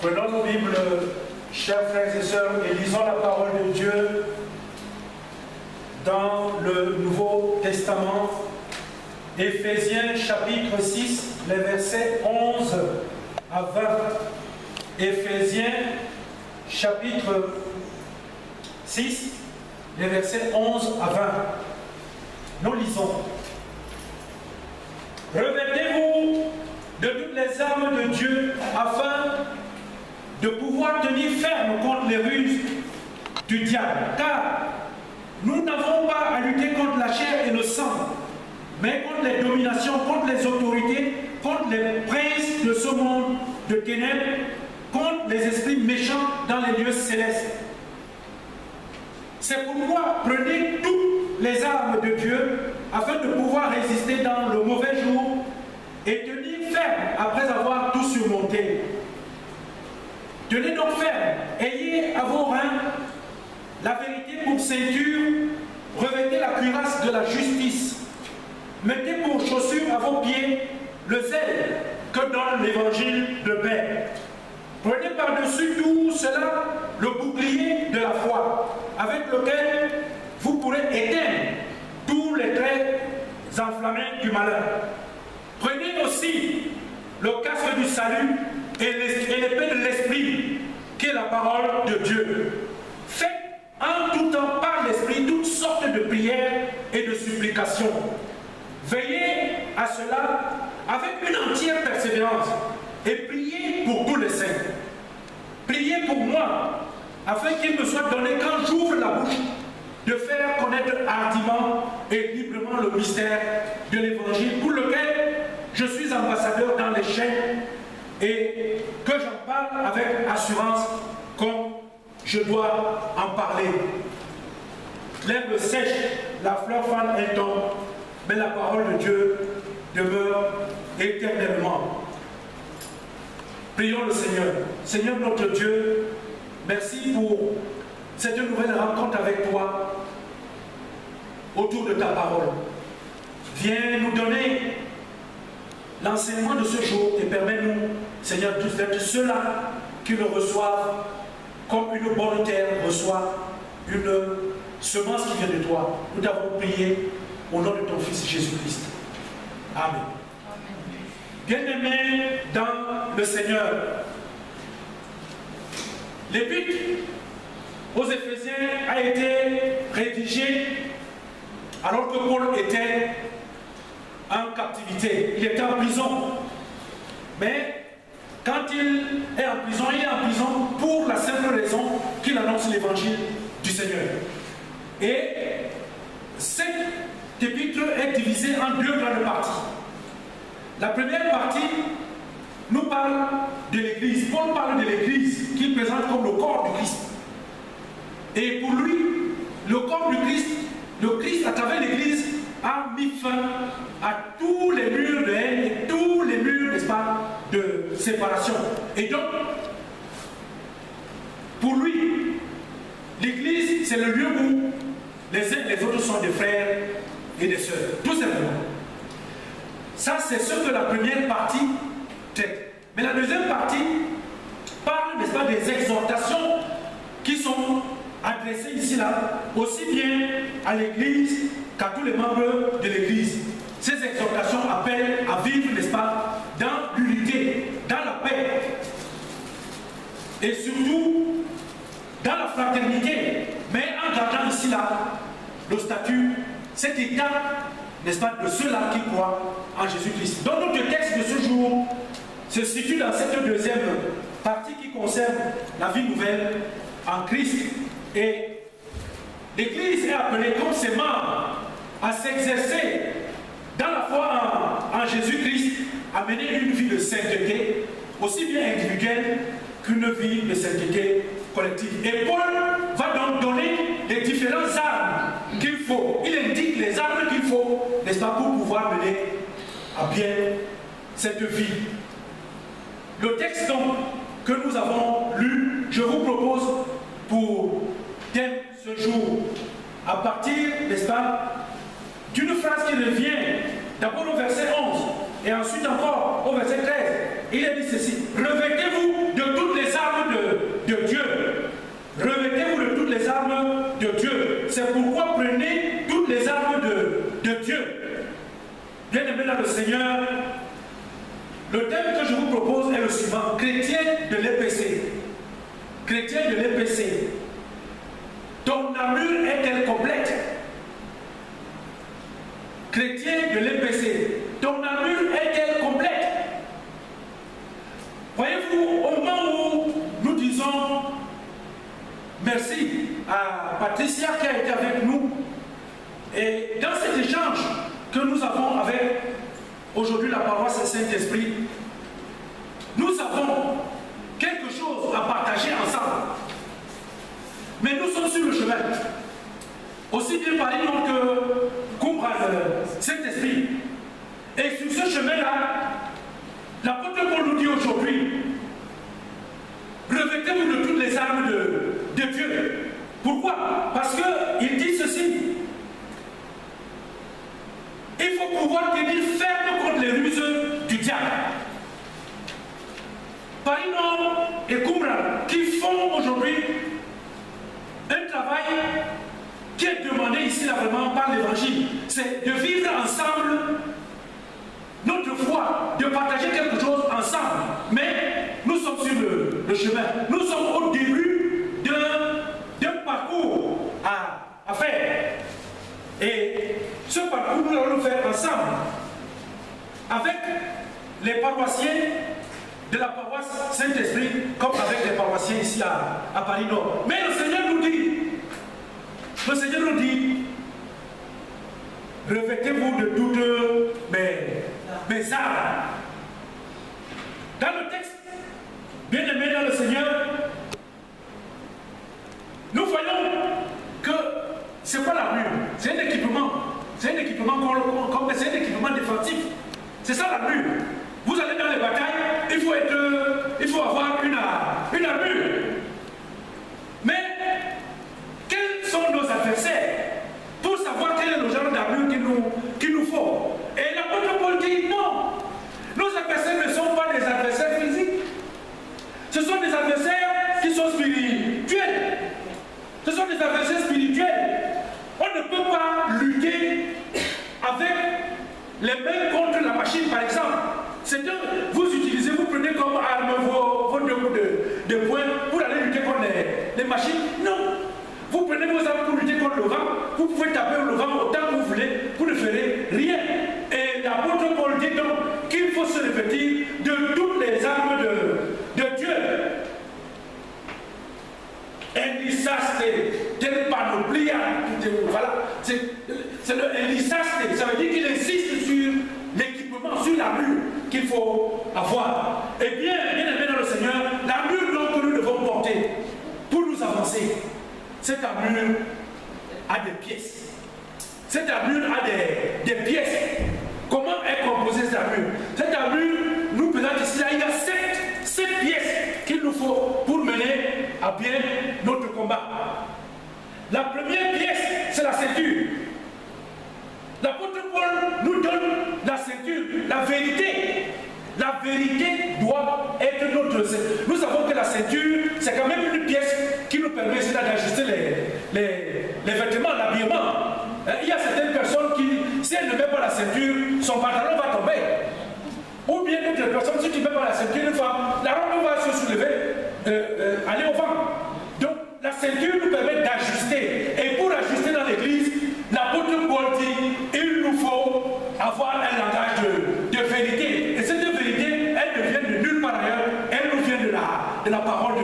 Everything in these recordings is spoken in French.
Prenons nos Bibles, chers frères et sœurs, et lisons la parole de Dieu dans le Nouveau Testament. Éphésiens chapitre 6, les versets 11 à 20. Éphésiens chapitre 6, les versets 11 à 20. Nous lisons. Revêtez-vous de toutes les armes de Dieu afin de pouvoir tenir ferme contre les ruses du diable. Car nous n'avons pas à lutter contre la chair et le sang, mais contre les dominations, contre les autorités, contre les princes de ce monde de ténèbres, contre les esprits méchants dans les lieux célestes. C'est pourquoi prenez toutes les armes de Dieu afin de pouvoir résister dans le mauvais jour et tenir ferme après avoir tout surmonté. Tenez donc ferme, ayez à vos reins la vérité pour ceinture, revêtez la cuirasse de la justice, mettez pour chaussure à vos pieds le zèle que donne l'évangile de paix. Prenez par-dessus tout cela le bouclier de la foi, avec lequel vous pourrez éteindre tous les traits enflammés du malheur. Prenez aussi le casque du salut et l'épée de l'esprit, qui est la parole de Dieu. Faites en tout temps par l'esprit toutes sortes de prières et de supplications. Veillez à cela avec une entière persévérance et priez pour tous les saints. Priez pour moi, afin qu'il me soit donné, quand j'ouvre la bouche, de faire connaître hardiment et librement le mystère de l'évangile, pour lequel je suis ambassadeur dans les chaînes et que j'en parle avec assurance comme je dois en parler. L'herbe sèche, la fleur fane un temps, mais la parole de Dieu demeure éternellement. Prions le Seigneur. Seigneur notre Dieu, merci pour cette nouvelle rencontre avec toi autour de ta parole. Viens nous donner l'enseignement de ce jour et permets-nous, Seigneur, tous d'être ceux-là qui le reçoivent comme une bonne terre reçoit une semence qui vient de toi. Nous t'avons prié au nom de ton Fils Jésus-Christ. Amen. Bien-aimés dans le Seigneur, l'épître aux Éphésiens a été rédigé alors que Paul était en captivité, il était en prison. Mais quand il est en prison pour la simple raison qu'il annonce l'évangile du Seigneur. Et cette épître est divisée en deux grandes parties. La première partie nous parle de l'Église. Paul parle de l'Église qu'il présente comme le corps du Christ. Et pour lui, le corps du Christ, le Christ à travers l'Église a mis fin à tous les murs de haine et tous les murs, n'est-ce pas, de séparation. Et donc, pour lui, l'Église, c'est le lieu où les uns et les autres sont des frères et des sœurs, tout simplement. Ça, c'est ce que la première partie traite. Mais la deuxième partie parle, n'est-ce pas, des exhortations qui sont adressées ici-là, aussi bien à l'Église qu'à tous les membres de l'Église. Ces exhortations appellent à vivre, n'est-ce pas, dans l'unité, dans la paix, et surtout dans la fraternité, mais en gardant ici-là le statut, cet état, n'est-ce pas, de ceux-là qui croient en Jésus-Christ. Donc notre texte de ce jour se situe dans cette deuxième partie qui concerne la vie nouvelle en Christ. Et l'Église est appelée comme ses membres à s'exercer dans la foi en Jésus-Christ, à mener une vie de sainteté, aussi bien individuelle qu'une vie de sainteté collective. Et Paul va donc donner les différentes armes qu'il faut. Il indique les armes qu'il faut, n'est-ce pas, pour pouvoir mener à bien cette vie. Le texte donc que nous avons lu, je vous propose pour thème ce jour, à partir, n'est-ce pas, d'une phrase qui revient d'abord au verset 11 et ensuite encore au verset 13. Il est dit ceci: revêtez-vous de toutes les armes c'est pourquoi prenez toutes les armes de Dieu. Bien-aimés dans le Seigneur, le thème que je vous propose est le suivant. Chrétien de l'EPC. Chrétien de l'EPC. Ton armure est-elle complète? Chrétien de l'EPC. Ton armure est-elle complète? Voyez-vous, au moment où nous disons merci à Patricia qui a été avec nous, et dans cet échange que nous avons avec aujourd'hui la paroisse Saint-Esprit, nous avons quelque chose à partager ensemble. Mais nous sommes sur le chemin. Aussi bien Paris que Kumbra, Saint-Esprit. Et sur ce chemin-là, l'apôtre Paul nous dit aujourd'hui, revêtez-vous de toutes les armes de Dieu. Pourquoi? Parce qu'il dit ceci. Il faut pouvoir tenir ferme contre les ruses du diable. Parino et Kumbra qui font aujourd'hui un travail qui est demandé ici là vraiment par l'évangile, c'est de vivre ensemble notre foi, de partager quelque chose ensemble. Mais nous sommes sur le chemin. Nous sommes au début d'un parcours à faire. Et ce parcours, nous allons le faire ensemble avec les paroissiens de la paroisse Saint-Esprit, comme avec les paroissiens ici à Paris Nord. Mais le Seigneur nous dit, revêtez-vous de toutes mes armes. Dans le texte, bien aimé dans le Seigneur, nous voyons que c'est pas l'armure, c'est un équipement. C'est un équipement c'est un équipement défensif. C'est ça l'armure. Vous allez dans les batailles, il faut avoir une armure. Mais quels sont nos adversaires pour savoir quel est le genre d'armure qu'il nous faut? Et l'apôtre Paul dit non. Nos adversaires ne sont pas des adversaires physiques. Ce sont des adversaires qui sont spirituels. Ce sont des adversaires spirituels. On ne peut pas lutter avec les mains contre la machine, par exemple. C'est que vous utilisez, vous prenez comme arme vos deux coups de poing pour aller lutter contre les machines. Non. Vous prenez vos armes pour lutter contre le vent. Vous pouvez taper le vent autant que vous voulez. Vous ne ferez rien. Et l'apôtre Paul dit donc qu'il faut se revêtir de toutes les armes de Dieu. Enlisaste, tel panoplia, voilà, c'est le enlisaste, ça veut dire qu'il insiste sur l'équipement, sur l'armure qu'il faut avoir. Et bien aimé dans le Seigneur, l'armure que nous devons porter pour nous avancer, cette armure a des pièces. Cette armure a des pièces. Comment est composée cette armure? Cette armure nous présente ici, là, il y a sept pièces qu'il nous faut pour mener à bien notre combat. La première pièce, c'est la ceinture. L'apôtre Paul nous donne la ceinture, la vérité. La vérité doit être notre ceinture. Nous savons que la ceinture, c'est quand même une pièce qui nous permet d'ajuster les vêtements, l'habillement. Il y a certaines personnes qui, si elles ne mettent pas la ceinture, son pantalon va tomber. Ou bien d'autres personnes, si tu ne mets pas la ceinture, une fois, la robe va se soulever, aller au vent. Donc la ceinture nous permet d'ajuster. Et pour ajuster dans l'église, l'apôtre Paul dit, il nous faut avoir un langage de vérité. Et cette vérité, elle ne vient de nulle part ailleurs, elle nous vient de la parole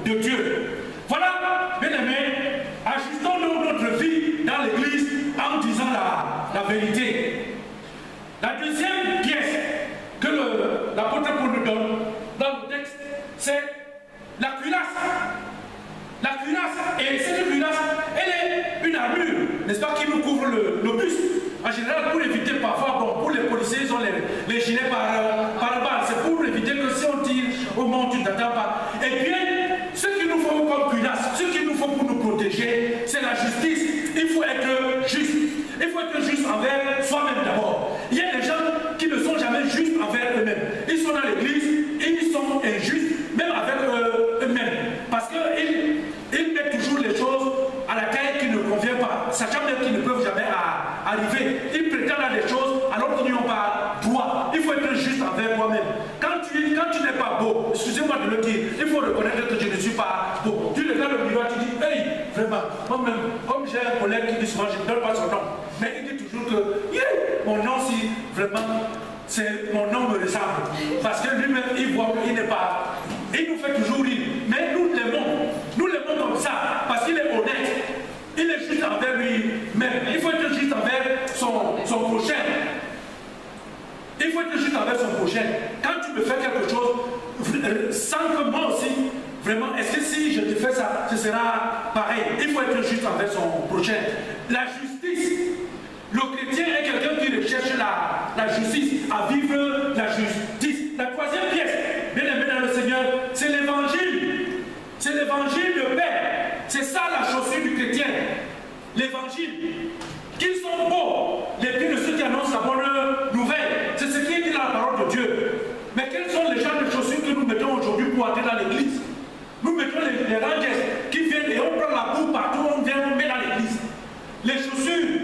de Dieu. Voilà, bien aimés, ajustons notre vie dans l'église en disant la vérité. La deuxième pièce que l'apôtre Paul nous donne dans le texte, c'est la cuirasse. La cuirasse, et cette cuirasse, elle est une armure, n'est-ce pas, qui nous couvre le buste. En général, pour éviter parfois, bon, pour les policiers, ils ont les gilets par balle. C'est pour éviter que si on tire au moment où tu ne t'attends pas. Et bien, ce qu'il nous faut comme cuirasse, ce qu'il nous faut pour nous protéger, c'est la justice. Il faut être juste. Il faut être juste envers soi-même d'abord. Il y a des gens qui ne sont jamais justes envers eux-mêmes. Ils sont dans l'église et ils sont injustes, même avec eux-mêmes. Parce qu'ils mettent toujours les choses à la taille qui ne convient pas. arriver, ils prétendent à des choses alors qu'ils n'y ont pas droit. Il faut être juste envers toi-même. Quand tu n'es pas beau, excusez-moi de le dire, il faut reconnaître que je ne suis pas beau. Tu regardes le miroir, tu dis, hey, vraiment, moi-même, comme j'ai un collègue qui dit souvent, je ne donne pas son nom, mais il dit toujours que, yeah, mon nom, si vraiment, mon nom me ressemble. Parce que lui-même, il voit qu'il n'est pas, il nous fait toujours rire. Mais nous l'aimons comme ça, parce qu'il est honnête. Il est juste envers lui-même. Il faut être juste envers son prochain. Il faut être juste envers son prochain. Quand tu me fais quelque chose, sans que moi aussi, vraiment, est-ce que si je te fais ça, ce sera pareil? Il faut être juste envers son prochain. La justice. Le chrétien est quelqu'un qui recherche la justice, à vivre la justice. La troisième pièce, bien aimé dans le Seigneur, c'est l'évangile. C'est l'évangile de paix. C'est ça la chaussure du chrétien. L'évangile. Qu'ils sont beaux, les pieds de ceux qui annoncent la bonne nouvelle. C'est ce qui est dit dans la parole de Dieu. Mais quels sont les genres de chaussures que nous mettons aujourd'hui pour entrer dans l'église? Nous mettons les rangers qui viennent et on prend la boue partout, on vient, on met dans l'église. Les chaussures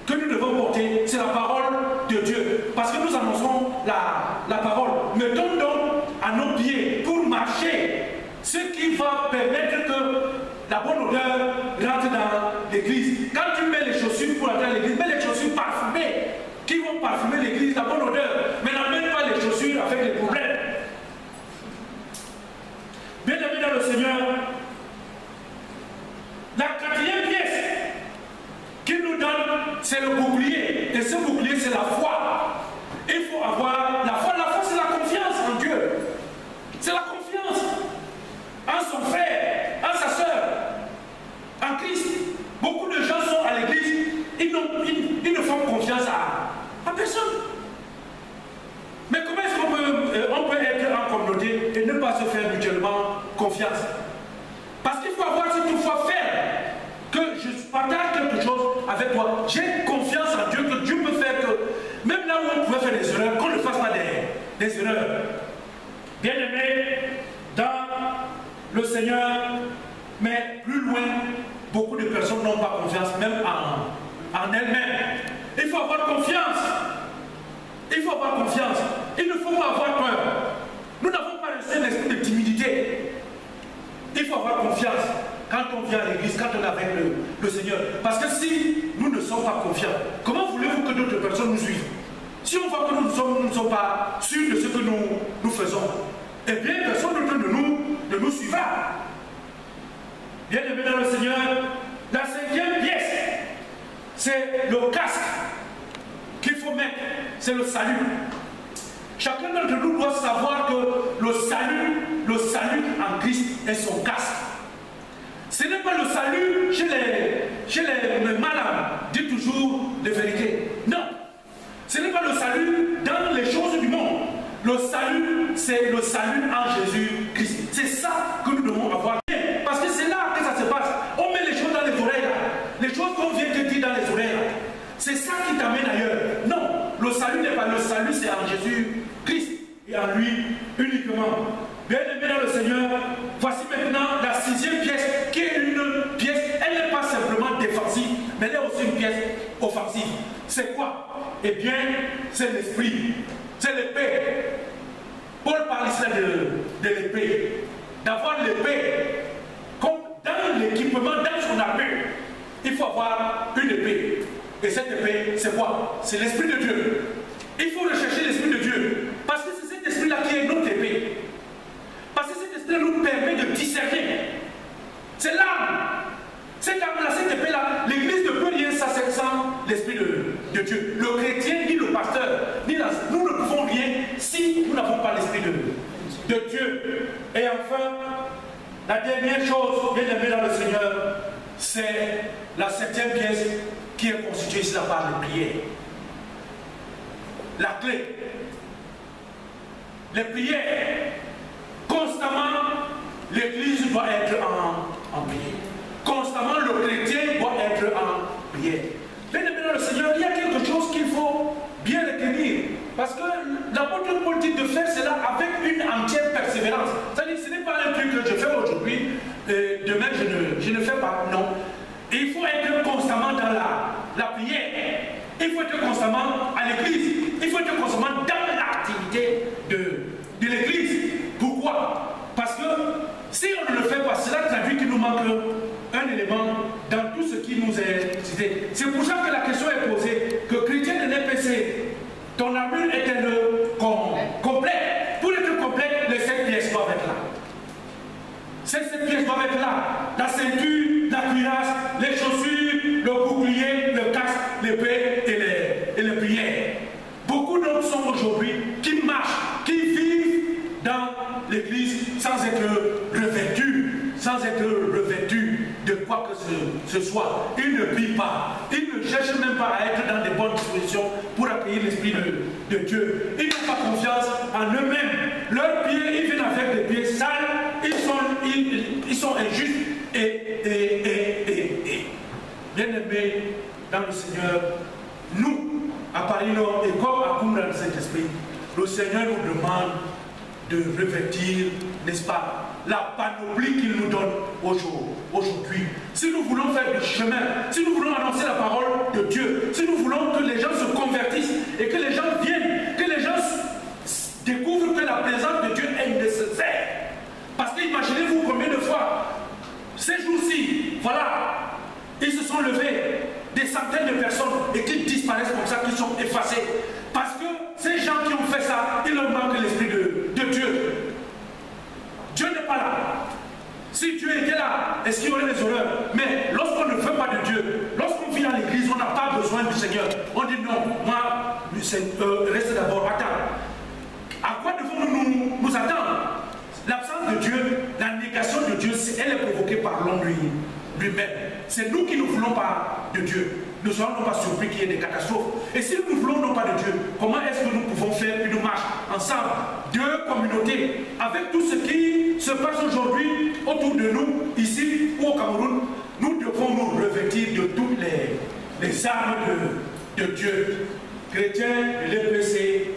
que nous devons porter, c'est la parole de Dieu. Parce que nous annonçons la parole. Mettons donc à nos pieds pour marcher ce qui va permettre que la bonne odeur rentre dans l'église. Quand tu mets les chaussures pour entrer dans l'église, mets les chaussures parfumées qui vont parfumer l'église, la bonne odeur. Mais n'amène pas les chaussures avec les problèmes. Bien aimé dans le Seigneur, la quatrième pièce qu'il nous donne, c'est le bouclier. Et ce bouclier, c'est la foi. Il faut avoir la foi. La foi, c'est la confiance en Dieu. C'est la confiance en son frère, en sa soeur, en Christ. Beaucoup de gens sont à l'église, ils ne font confiance à personne. Mais comment est-ce qu'on peut être en communauté et ne pas se faire mutuellement confiance? Parce qu'il faut avoir cette foi ferme, que je partage quelque chose avec toi. J'ai confiance en Dieu, que Dieu peut faire que, même là où on pouvait faire des erreurs, qu'on ne fasse pas des erreurs. Bien aimé, dans le Seigneur, mais plus loin, beaucoup de personnes n'ont pas confiance, même en elles-mêmes. Il faut avoir confiance. Il faut avoir confiance. Il ne faut pas avoir peur. Nous n'avons pas reçu l'esprit de timidité. Il faut avoir confiance quand on vient à l'église, quand on est avec le Seigneur. Parce que si nous ne sommes pas confiants, comment voulez-vous que d'autres personnes nous suivent? Si on voit que nous ne sommes pas sûrs de ce que nous faisons, eh bien personne d'autre ne nous suivra. Bien aimé dans le Seigneur, la cinquième pièce, c'est le casque qu'il faut mettre, c'est le salut. Chacun d'entre nous doit savoir que le salut en Christ est son casque. Ce n'est pas le salut chez les malades, dit toujours les vérités. Non, ce n'est pas le salut dans les choses du monde. Le salut, c'est le salut en Jésus-Christ. C'est ça que nous devons avoir. Parce que c'est là que ça se passe. On met les choses dans les oreilles. Les choses qu'on vient de dire dans les oreilles. C'est ça qui t'amène ailleurs. Non, le salut n'est pas le salut, c'est en Jésus-Christ et en lui uniquement. Bien aimé dans le Seigneur, voici maintenant la sixième pièce qui est une pièce, elle n'est pas simplement défensive, mais elle est aussi une pièce offensive. C'est quoi? Eh bien, c'est l'esprit, c'est l'épée. Paul parle ici de l'épée, d'avoir l'épée comme dans l'équipement, dans son armure. Il faut avoir une épée. Et cette épée, c'est quoi? C'est l'Esprit de Dieu. Il faut rechercher l'Esprit de Dieu. Parce que c'est cet esprit-là qui est notre épée. Parce que cet esprit nous permet de discerner. C'est l'arme. Cette arme-là, cette épée-là, l'Église ne peut rien sans l'Esprit de Dieu. Le chrétien, ni le pasteur, nous ne pouvons rien si nous n'avons pas l'Esprit de Dieu. Et enfin, la dernière chose, bien aimé dans le Seigneur, c'est la septième pièce qui est constituée ici par les prières. La clé. Les prières. Constamment, l'Église doit être en prière. Constamment, le chrétien doit être en prière. Bien aimé dans le Seigneur, il y a quelque chose qu'il faut bien retenir. Parce que l'apôtre Paul dit de faire cela avec une entière persévérance. C'est-à-dire, ce n'est pas un truc que je fais aujourd'hui, demain je ne fais pas. Non. Il faut être constamment dans la prière. Il faut être constamment à l'église. Il faut être constamment dans l'activité de l'église. Pourquoi? Parce que si on ne le fait pas, cela traduit qu'il nous manque un élément dans tout ce qui nous est cité. C'est pour ça que la question est posée, que chrétien de l'EPC, ton armure est-elle complète? Pour être complète, les 7 pièces doivent être là. Ces 7 pièces doivent être là. La ceinture, la cuirasse, les chaussures, le bouclier, le casque, l'épée et les prières. Beaucoup d'autres sont aujourd'hui qui marchent, qui vivent dans l'église sans être revêtus de quoi que ce soit. Ils ne prient pas. Ils ne cherchent même pas à être dans de bonnes dispositions pour accueillir l'Esprit de Dieu. Ils n'ont pas confiance en eux-mêmes. Leurs pieds, ils viennent avec des pieds sales. Ils sont injustes et bien-aimés dans le Seigneur. Nous, à Paris-Nord et comme à Koumra de Saint-Esprit, le Seigneur nous demande de revêtir, n'est-ce pas, la panoplie qu'il nous donne aujourd'hui. Si nous voulons faire du chemin, si nous voulons annoncer la parole de Dieu, si nous voulons que les gens se convertissent et que les gens viennent, que les gens découvrent que la présence de Dieu est nécessaire. Parce que imaginez-vous combien de fois, ces jours-ci, voilà, ils se sont levés, des centaines de personnes, et qu'ils disparaissent comme ça, qu'ils sont effacés. Parce que ces gens qui ont fait ça, il leur manque l'Esprit de Dieu. Dieu n'est pas là. Si Dieu était là, est-ce qu'il y aurait des horreurs? Mais lorsqu'on ne veut pas de Dieu, lorsqu'on vit dans l'église, on n'a pas besoin du Seigneur. On dit non, moi, restez d'abord, attends. À quoi devons-nous nous attendre? L'absence de Dieu, la négation de Dieu, elle est provoquée par l'homme lui-même. C'est nous qui ne voulons pas de Dieu. Nous ne serons pas surpris qu'il y ait des catastrophes. Et si nous ne voulons non pas de Dieu, comment est-ce que nous pouvons faire une marche ensemble, deux communautés, avec tout ce qui se passe aujourd'hui autour de nous, ici ou au Cameroun? Nous devons nous revêtir de toutes les armes de Dieu. Chrétien de l'EPC,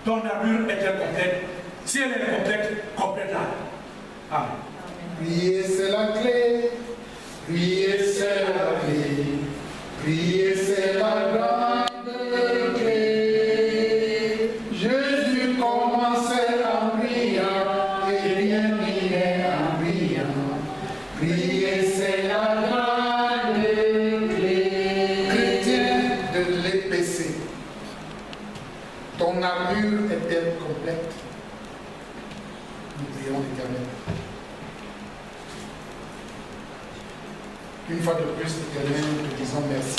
ton armure est-elle complète? Si elle est complète, complète-la. Amen. Prier, c'est la clé. Prier, c'est la clé. Prier, c'est la grande clé. Jésus commençait en priant et rien n'est en priant. Prier, c'est la grande clé. Chrétien de l'EPC, ton armure est-elle complète? Nous prions l'Éternel. Une fois de plus, Éternel, nous te disons merci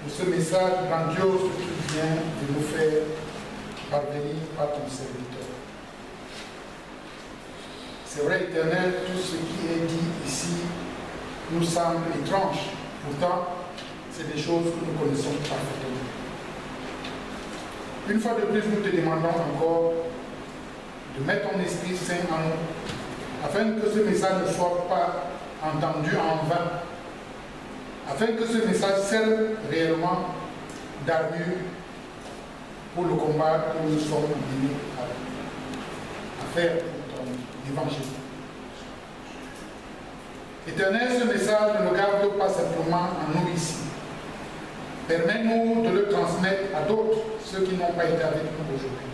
pour ce message grandiose que tu viens de nous faire parvenir par ton serviteur. C'est vrai, Éternel, tout ce qui est dit ici nous semble étrange. Pourtant, c'est des choses que nous connaissons parfaitement. Une fois de plus, nous te demandons encore de mettre ton Esprit Saint en nous, afin que ce message ne soit pas entendu en vain, afin que ce message serve réellement d'armure pour le combat que nous sommes venus à faire pour ton évangile. Éternel, ce message ne garde pas simplement en nous ici. Permets-nous de le transmettre à d'autres, ceux qui n'ont pas été avec nous aujourd'hui.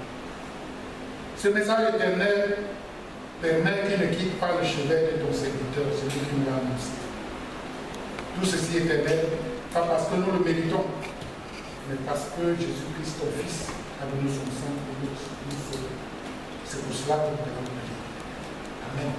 Ce message éternel permet qu'il ne quitte pas le chevet de ton serviteur, celui qui nous l'a annoncé. Tout ceci est éternel, pas parce que nous le méritons, mais parce que Jésus-Christ, ton Fils, a donné son sang pour nous. C'est pour cela que nous devons prier. Amen.